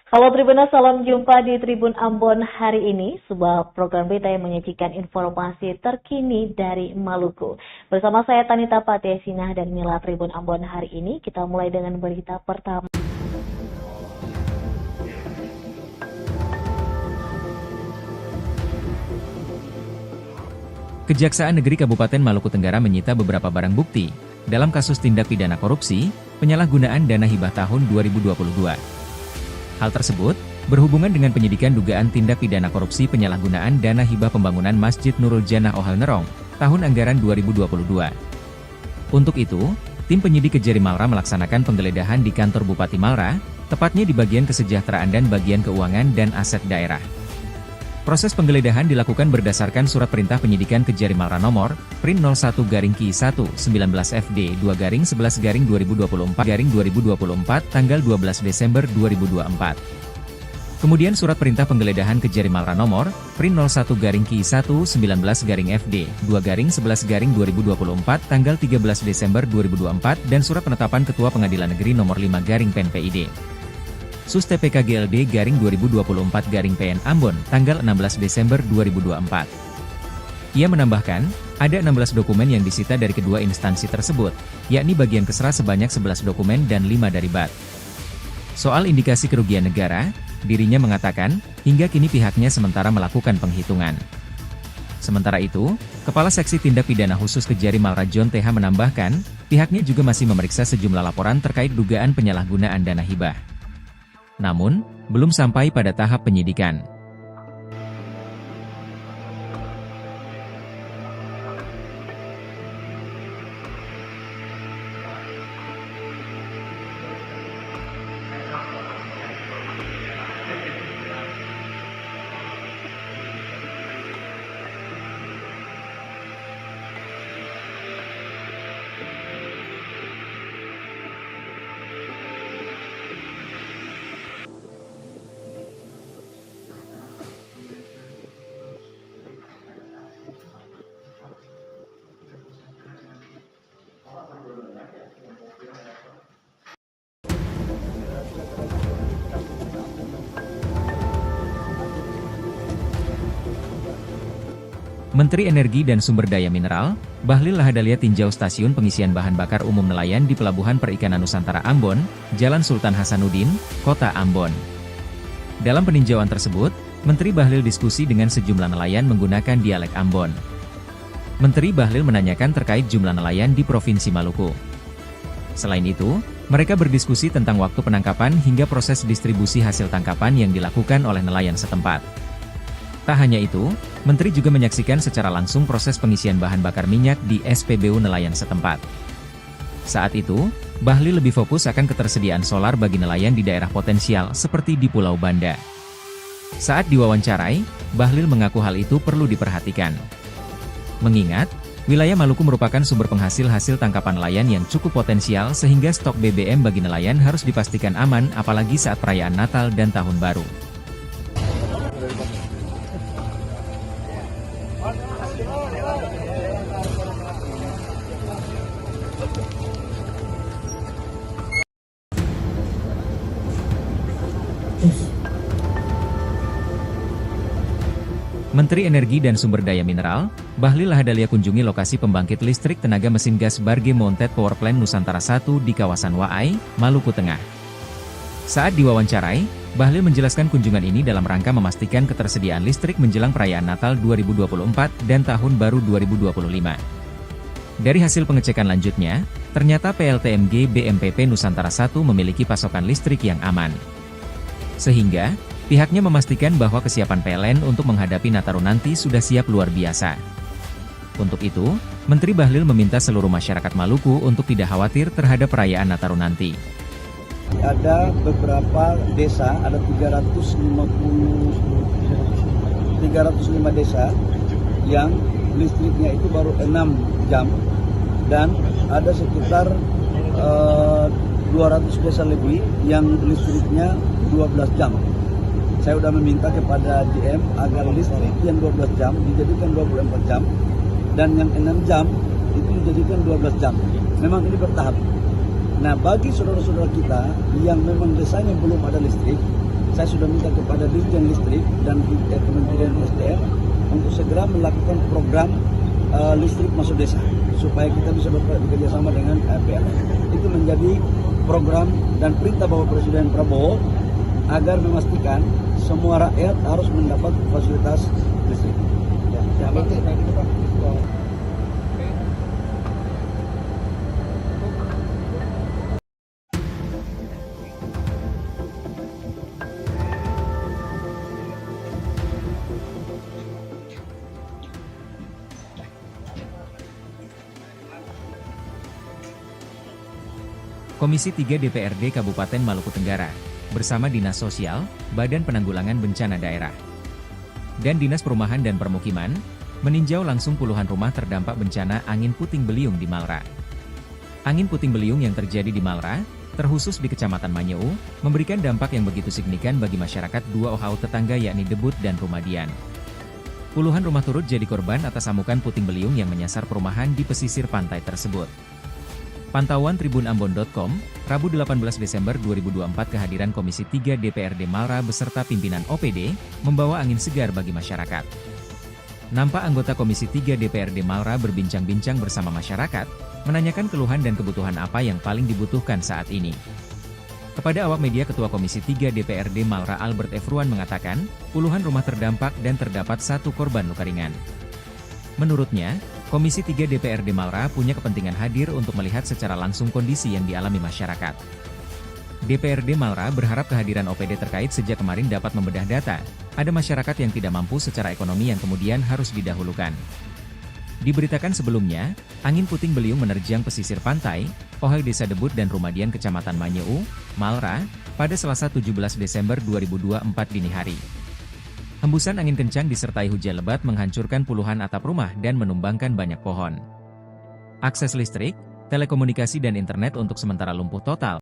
Halo Tribuners, salam jumpa di Tribun Ambon hari ini, sebuah program berita yang menyajikan informasi terkini dari Maluku. Bersama saya Tanita Patesina dan Mila Tribun Ambon hari ini, kita mulai dengan berita pertama. Kejaksaan Negeri Kabupaten Maluku Tenggara menyita beberapa barang bukti dalam kasus tindak pidana korupsi, penyalahgunaan dana hibah tahun 2022. Hal tersebut berhubungan dengan penyidikan dugaan tindak pidana korupsi penyalahgunaan dana hibah pembangunan Masjid Nurul Jannah Ohal Nerong, tahun anggaran 2022. Untuk itu, tim penyidik Kejari Malra melaksanakan penggeledahan di kantor Bupati Malra, tepatnya di bagian kesejahteraan dan bagian keuangan dan aset daerah. Proses penggeledahan dilakukan berdasarkan surat perintah penyidikan Kejari Malra nomor Prin 01-19-FD-2-11-2024-2024 tanggal 12 Desember 2024. Kemudian surat perintah penggeledahan Kejari Malra nomor Prin 01-19-FD-2-11-2024 tanggal 13 Desember 2024 dan surat penetapan Ketua Pengadilan Negeri nomor 5-PN-PID. Sus TPK GLD /2024-PN Ambon, tanggal 16 Desember 2024. Ia menambahkan, ada 16 dokumen yang disita dari kedua instansi tersebut, yakni bagian kesra sebanyak 11 dokumen dan 5 dari BAT. Soal indikasi kerugian negara, dirinya mengatakan, hingga kini pihaknya sementara melakukan penghitungan. Sementara itu, Kepala Seksi Tindak Pidana Khusus Kejari Malra John TH menambahkan, pihaknya juga masih memeriksa sejumlah laporan terkait dugaan penyalahgunaan dana hibah. Namun, belum sampai pada tahap penyidikan. Menteri Energi dan Sumber Daya Mineral, Bahlil Lahadalia tinjau stasiun pengisian bahan bakar umum nelayan di Pelabuhan Perikanan Nusantara Ambon, Jalan Sultan Hasanuddin, Kota Ambon. Dalam peninjauan tersebut, Menteri Bahlil diskusi dengan sejumlah nelayan menggunakan dialek Ambon. Menteri Bahlil menanyakan terkait jumlah nelayan di Provinsi Maluku. Selain itu, mereka berdiskusi tentang waktu penangkapan hingga proses distribusi hasil tangkapan yang dilakukan oleh nelayan setempat. Tak hanya itu, Menteri juga menyaksikan secara langsung proses pengisian bahan bakar minyak di SPBU nelayan setempat. Saat itu, Bahlil lebih fokus akan ketersediaan solar bagi nelayan di daerah potensial seperti di Pulau Banda. Saat diwawancarai, Bahlil mengaku hal itu perlu diperhatikan. Mengingat, wilayah Maluku merupakan sumber penghasil hasil tangkapan nelayan yang cukup potensial sehingga stok BBM bagi nelayan harus dipastikan aman apalagi saat perayaan Natal dan Tahun Baru. Menteri Energi dan Sumber Daya Mineral, Bahlil Lahadalia kunjungi lokasi pembangkit listrik tenaga mesin gas Barge Mounted Power Plant Nusantara 1 di kawasan Waai, Maluku Tengah. Saat diwawancarai, Bahlil menjelaskan kunjungan ini dalam rangka memastikan ketersediaan listrik menjelang perayaan Natal 2024 dan Tahun Baru 2025. Dari hasil pengecekan lanjutnya, ternyata PLTMG BMPP Nusantara 1 memiliki pasokan listrik yang aman. Sehingga, pihaknya memastikan bahwa kesiapan PLN untuk menghadapi Nataru nanti sudah siap luar biasa. Untuk itu, Menteri Bahlil meminta seluruh masyarakat Maluku untuk tidak khawatir terhadap perayaan Nataru nanti. Ada beberapa desa, ada 305 desa yang listriknya itu baru 6 jam dan ada sekitar 200 desa lebih yang listriknya 12 jam. Saya sudah meminta kepada GM agar listrik yang 12 jam dijadikan 24 jam dan yang 6 jam itu dijadikan 12 jam. Memang ini bertahap. Nah, bagi saudara-saudara kita yang memang desanya belum ada listrik, saya sudah minta kepada Dirjen Listrik dan Kementerian SDM untuk segera melakukan program listrik masuk desa supaya kita bisa bekerja sama dengan PLN. Itu menjadi program dan perintah Bapak Presiden Prabowo agar memastikan semua rakyat harus mendapat fasilitas listrik. Ya, Pak. Komisi 3 DPRD Kabupaten Maluku Tenggara, bersama Dinas Sosial, Badan Penanggulangan Bencana Daerah, dan Dinas Perumahan dan Permukiman, meninjau langsung puluhan rumah terdampak bencana angin puting beliung di Malra. Angin puting beliung yang terjadi di Malra, terkhusus di Kecamatan Manyeu, memberikan dampak yang begitu signifikan bagi masyarakat dua OHU tetangga yakni Debut dan Rumadian. Puluhan rumah turut jadi korban atas amukan puting beliung yang menyasar perumahan di pesisir pantai tersebut. Pantauan tribunambon.com, Rabu 18 Desember 2024 kehadiran Komisi 3 DPRD Malra beserta pimpinan OPD, membawa angin segar bagi masyarakat. Nampak anggota Komisi 3 DPRD Malra berbincang-bincang bersama masyarakat, menanyakan keluhan dan kebutuhan apa yang paling dibutuhkan saat ini. Kepada awak media Ketua Komisi 3 DPRD Malra Albert Efruan mengatakan, puluhan rumah terdampak dan terdapat satu korban luka ringan. Menurutnya, Komisi 3 DPRD Malra punya kepentingan hadir untuk melihat secara langsung kondisi yang dialami masyarakat. DPRD Malra berharap kehadiran OPD terkait sejak kemarin dapat membedah data, ada masyarakat yang tidak mampu secara ekonomi yang kemudian harus didahulukan. Diberitakan sebelumnya, angin puting beliung menerjang pesisir pantai, OHU Desa Debut dan Rumadian Kecamatan Manyeu, Malra, pada Selasa 17 Desember 2024 dini hari. Hembusan angin kencang disertai hujan lebat menghancurkan puluhan atap rumah dan menumbangkan banyak pohon. Akses listrik, telekomunikasi dan internet untuk sementara lumpuh total.